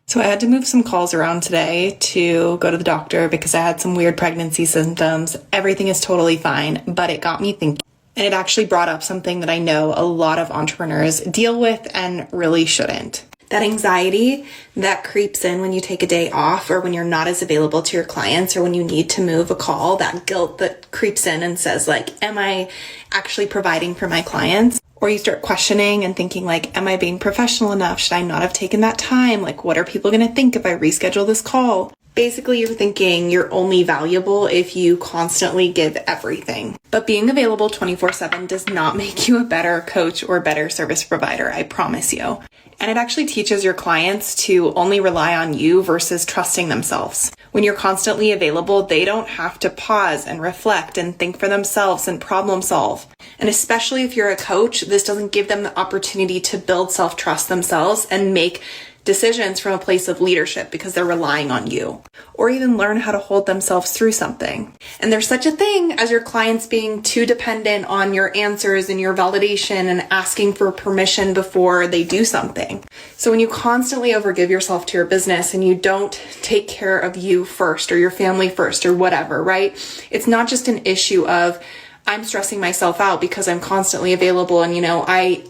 So I had to move some calls around today to go to the doctor because I had some weird pregnancy symptoms. Everything is totally fine, but it got me thinking. And it actually brought up something that I know a lot of entrepreneurs deal with and really shouldn't. That anxiety that creeps in when you take a day off or when you're not as available to your clients or when you need to move a call, that guilt that creeps in and says like, am I actually providing for my clients? Or you start questioning and thinking like, am I being professional enough? Should I not have taken that time? Like, what are people going to think if I reschedule this call? Basically, you're thinking you're only valuable if you constantly give everything. But being available 24/7 does not make you a better coach or better service provider, I promise you. And it actually teaches your clients to only rely on you versus trusting themselves. When you're constantly available, they don't have to pause and reflect and think for themselves and problem solve. And especially if you're a coach, this doesn't give them the opportunity to build self-trust themselves and make decisions from a place of leadership because they're relying on you, or even learn how to hold themselves through something. And there's such a thing as your clients being too dependent on your answers and your validation and asking for permission before they do something. So when you constantly overgive yourself to your business and you don't take care of you first or your family first or whatever, right? It's not just an issue of I'm stressing myself out because I'm constantly available and,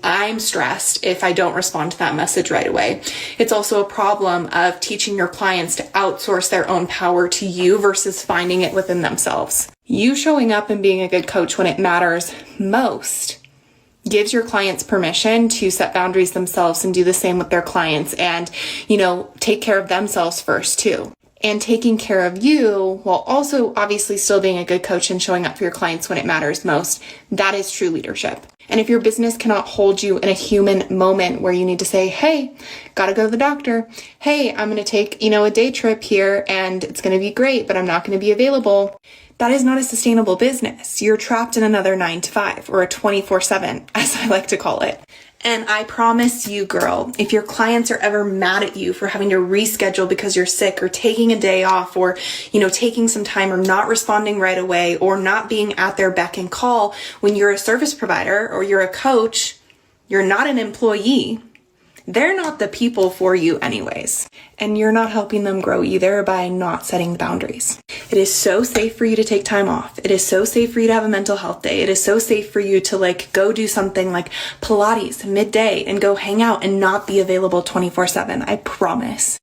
I'm stressed if I don't respond to that message right away. It's also a problem of teaching your clients to outsource their own power to you versus finding it within themselves. You showing up and being a good coach when it matters most gives your clients permission to set boundaries themselves and do the same with their clients and, take care of themselves first too. And taking care of you while also obviously still being a good coach and showing up for your clients when it matters most, that is true leadership. And if your business cannot hold you in a human moment where you need to say, hey, gotta go to the doctor. Hey, I'm going to take, a day trip here and it's going to be great, but I'm not going to be available. That is not a sustainable business. You're trapped in another 9-to-5 or a 24/7, as I like to call it. And I promise you, girl, if your clients are ever mad at you for having to reschedule because you're sick or taking a day off or, taking some time or not responding right away or not being at their beck and call when you're a service provider or you're a coach, you're not an employee. They're not the people for you anyways. And you're not helping them grow either by not setting boundaries. It is so safe for you to take time off. It is so safe for you to have a mental health day. It is so safe for you to go do something like Pilates midday and go hang out and not be available 24/7. I promise.